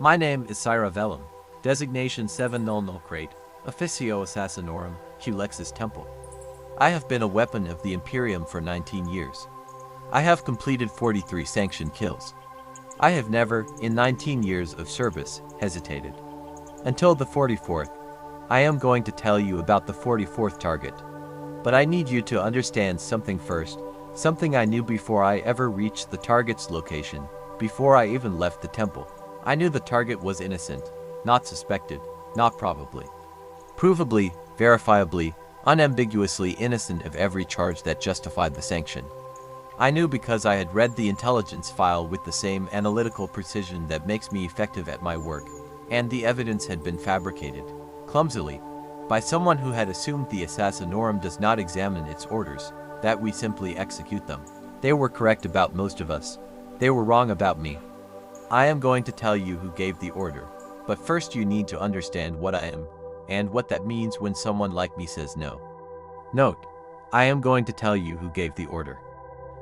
My name is Syra, designation 700 Crate, Officio Assassinorum, Culexus Temple. I have been a weapon of the Imperium for 19 years. I have completed 43 sanctioned kills. I have never, in 19 years of service, hesitated. Until the 44th, I am going to tell you about the 44th target. But I need you to understand something first, something I knew before I ever reached the target's location, before I even left the temple. I knew the target was innocent, not suspected, not probably. Provably, verifiably, unambiguously innocent of every charge that justified the sanction. I knew because I had read the intelligence file with the same analytical precision that makes me effective at my work, and the evidence had been fabricated, clumsily, by someone who had assumed the Assassinorum does not examine its orders, that we simply execute them. They were correct about most of us. They were wrong about me. I am going to tell you who gave the order, but first you need to understand what I am, and what that means when someone like me says no. Note, I am going to tell you who gave the order.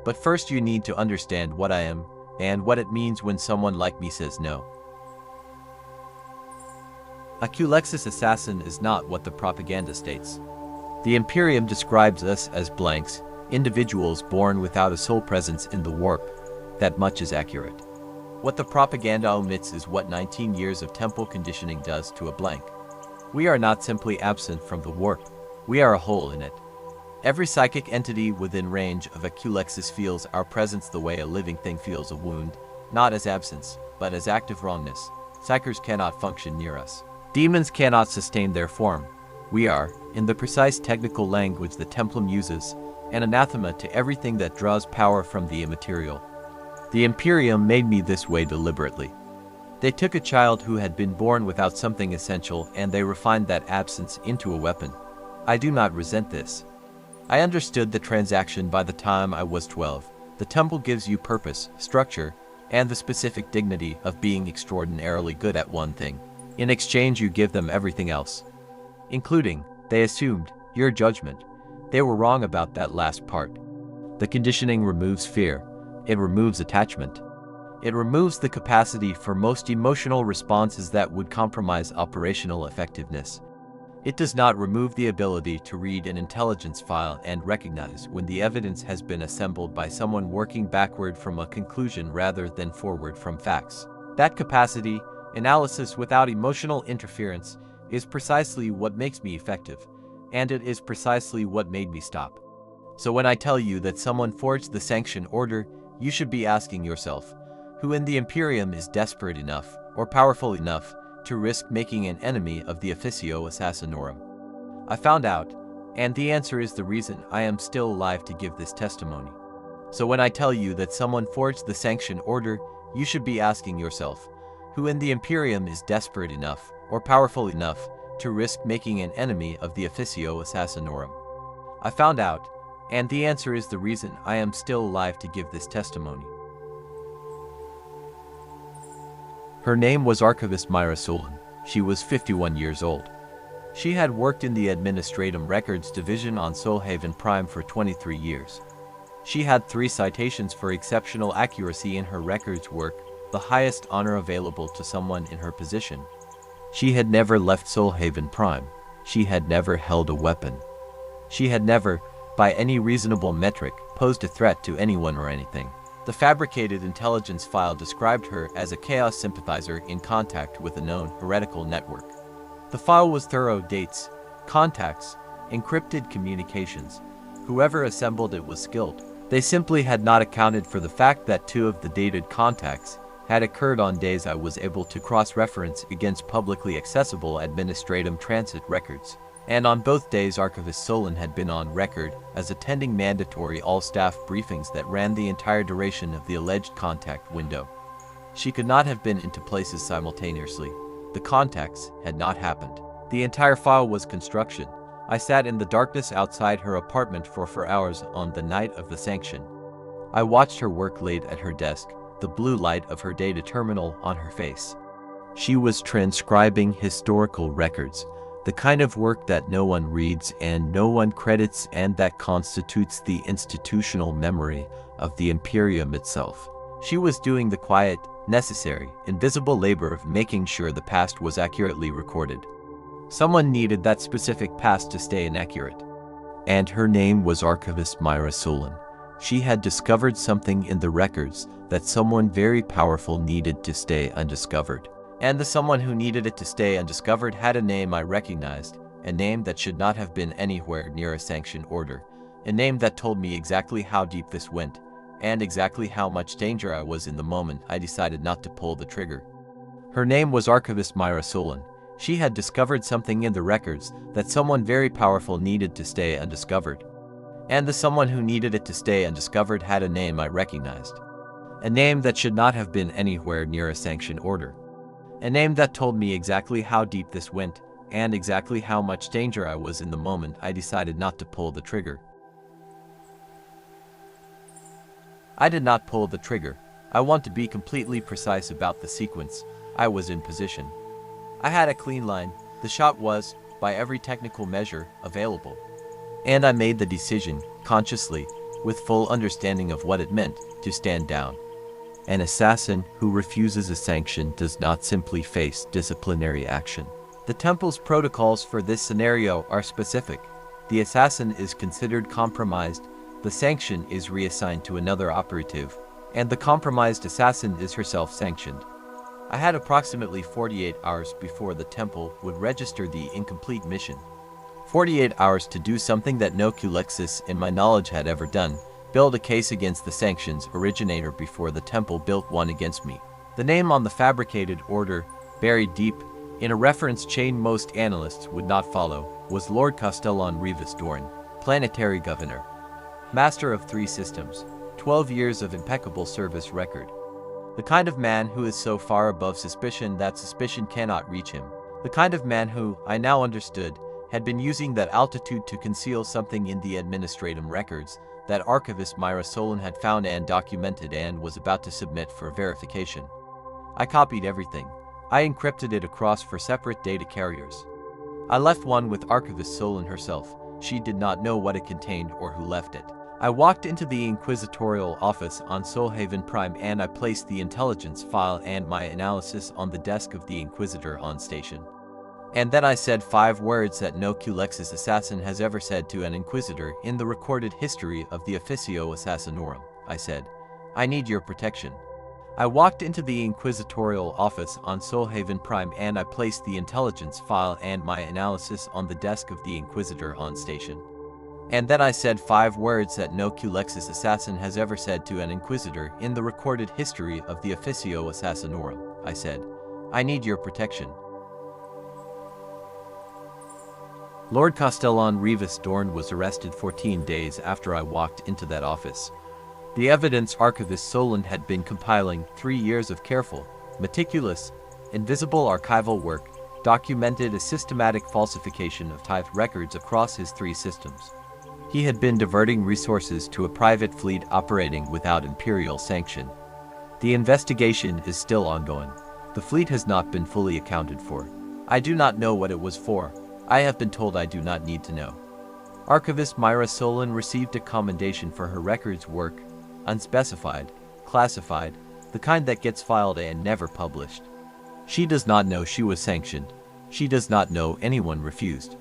But first you need to understand what I am, and what it means when someone like me says no. A Culexus assassin is not what the propaganda states. The Imperium describes us as blanks, individuals born without a soul presence in the warp. That much is accurate. What the propaganda omits is what 19 years of temple conditioning does to a blank. We are not simply absent from the warp, we are a hole in it. Every psychic entity within range of a Culexus feels our presence the way a living thing feels a wound, not as absence, but as active wrongness. Psychers cannot function near us. Demons cannot sustain their form. We are, in the precise technical language the Templum uses, an anathema to everything that draws power from the immaterial. The Imperium made me this way deliberately. They took a child who had been born without something essential and they refined that absence into a weapon. I do not resent this. I understood the transaction by the time I was 12. The temple gives you purpose, structure, and the specific dignity of being extraordinarily good at one thing. In exchange you give them everything else. Including, they assumed, your judgment. They were wrong about that last part. The conditioning removes fear. It removes attachment. It removes the capacity for most emotional responses that would compromise operational effectiveness. It does not remove the ability to read an intelligence file and recognize when the evidence has been assembled by someone working backward from a conclusion rather than forward from facts. That capacity, analysis without emotional interference, is precisely what makes me effective, and it is precisely what made me stop. So when I tell you that someone forged the sanction order, you should be asking yourself, who in the Imperium is desperate enough, or powerful enough, to risk making an enemy of the Officio Assassinorum? I found out, and the answer is the reason I am still alive to give this testimony. So when I tell you that someone forged the sanction order, you should be asking yourself, who in the Imperium is desperate enough, or powerful enough, to risk making an enemy of the Officio Assassinorum? I found out, and the answer is the reason I am still alive to give this testimony. Her name was Archivist Myra Solon. She was 51 years old. She had worked in the Administratum Records Division on Solhaven Prime for 23 years. She had 3 citations for exceptional accuracy in her records work, the highest honor available to someone in her position. She had never left Solhaven Prime. She had never held a weapon. She had never, by any reasonable metric, posed a threat to anyone or anything. The fabricated intelligence file described her as a chaos sympathizer in contact with a known heretical network. The file was thorough: dates, contacts, encrypted communications. Whoever assembled it was skilled. They simply had not accounted for the fact that 2 of the dated contacts had occurred on days I was able to cross-reference against publicly accessible Administratum Transit records. And on both days Archivist Solon had been on record as attending mandatory all-staff briefings that ran the entire duration of the alleged contact window. She could not have been in 2 places simultaneously. The contacts had not happened. The entire file was construction. I sat in the darkness outside her apartment for 4 hours on the night of the sanction. I watched her work laid at her desk, the blue light of her data terminal on her face. She was transcribing historical records, the kind of work that no one reads and no one credits, and that constitutes the institutional memory of the Imperium itself. She was doing the quiet, necessary, invisible labor of making sure the past was accurately recorded. Someone needed that specific past to stay inaccurate. And her name was Archivist Myra Solon. She had discovered something in the records that someone very powerful needed to stay undiscovered. And the someone who needed it to stay undiscovered had a name I recognized, a name that should not have been anywhere near a sanctioned order, a name that told me exactly how deep this went, and exactly how much danger I was in the moment I decided not to pull the trigger. Her name was Archivist Myra Solon. She had discovered something in the records that someone very powerful needed to stay undiscovered. And the someone who needed it to stay undiscovered had a name I recognized, a name that should not have been anywhere near a sanctioned order, a name that told me exactly how deep this went, and exactly how much danger I was in the moment I decided not to pull the trigger. I did not pull the trigger. I want to be completely precise about the sequence. I was in position. I had a clean line. The shot was, by every technical measure, available. And I made the decision, consciously, with full understanding of what it meant, to stand down. An assassin who refuses a sanction does not simply face disciplinary action. The Temple's protocols for this scenario are specific. The assassin is considered compromised, the sanction is reassigned to another operative, and the compromised assassin is herself sanctioned. I had approximately 48 hours before the Temple would register the incomplete mission. 48 hours to do something that no Culexis in my knowledge had ever done, build a case against the sanctions originator before the Temple built one against me. The name on the fabricated order, buried deep in a reference chain most analysts would not follow, was Lord Castellan Revis Dorn, planetary governor, master of 3 systems, 12 years of impeccable service record. The kind of man who is so far above suspicion that suspicion cannot reach him. The kind of man who, I now understood, had been using that altitude to conceal something in the administrative records that Archivist Myra Solon had found and documented and was about to submit for verification. I copied everything. I encrypted it across 4 separate data carriers. I left one with Archivist Solon herself. She did not know what it contained or who left it. I walked into the inquisitorial office on Solhaven Prime and I placed the intelligence file and my analysis on the desk of the Inquisitor on station. And then I said 5 words that no Culexis assassin has ever said to an Inquisitor in the recorded history of the Officio Assassinorum. I said, "I need your protection." I walked into the inquisitorial office on Solhaven Prime and I placed the intelligence file and my analysis on the desk of the Inquisitor on station. And then I said 5 words that no Culexis assassin has ever said to an Inquisitor in the recorded history of the Officio Assassinorum. I said, "I need your protection." Lord Castellan Revis Dorn was arrested 14 days after I walked into that office. The evidence Archivist Solon had been compiling 3 years of careful, meticulous, invisible archival work documented a systematic falsification of typed records across his 3 systems. He had been diverting resources to a private fleet operating without imperial sanction. The investigation is still ongoing. The fleet has not been fully accounted for. I do not know what it was for. I have been told I do not need to know. Archivist Myra Solon received a commendation for her records work, unspecified, classified, the kind that gets filed and never published. She does not know she was sanctioned. She does not know anyone refused.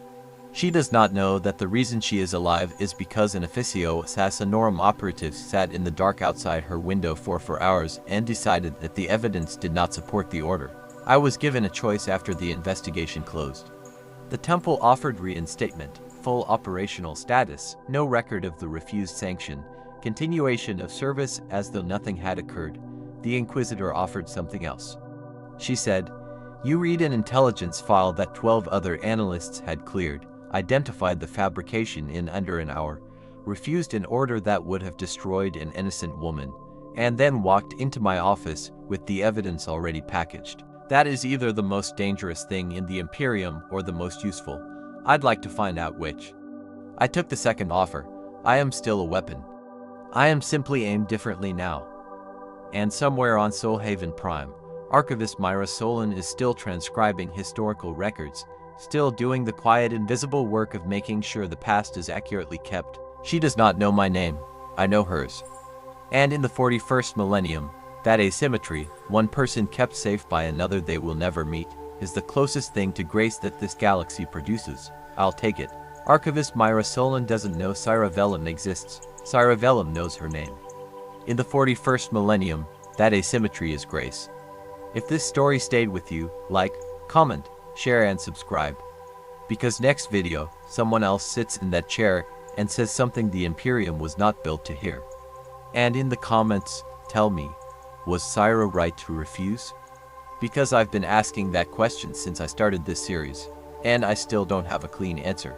She does not know that the reason she is alive is because an Officio Assassinorum operative sat in the dark outside her window for 4 hours and decided that the evidence did not support the order. I was given a choice after the investigation closed. The Temple offered reinstatement, full operational status, no record of the refused sanction, continuation of service as though nothing had occurred. The Inquisitor offered something else. She said, "You read an intelligence file that 12 other analysts had cleared, identified the fabrication in under an hour, refused an order that would have destroyed an innocent woman, and then walked into my office with the evidence already packaged. That is either the most dangerous thing in the Imperium or the most useful. I'd like to find out which." I took the second offer. I am still a weapon. I am simply aimed differently now. And somewhere on Solhaven Prime, Archivist Myra Solon is still transcribing historical records, still doing the quiet invisible work of making sure the past is accurately kept. She does not know my name. I know hers. And in the 41st millennium, That asymmetry, one person kept safe by another they will never meet, is the closest thing to grace that this galaxy produces. I'll take it. Archivist Myra Solon doesn't know Syra Vellum exists. Syra Vellum knows her name. In the 41st millennium, that asymmetry is grace. If this story stayed with you, like, comment, share and subscribe. Because next video, someone else sits in that chair and says something the Imperium was not built to hear. And in the comments, tell me, was Syra right to refuse? Because I've been asking that question since I started this series, and I still don't have a clean answer.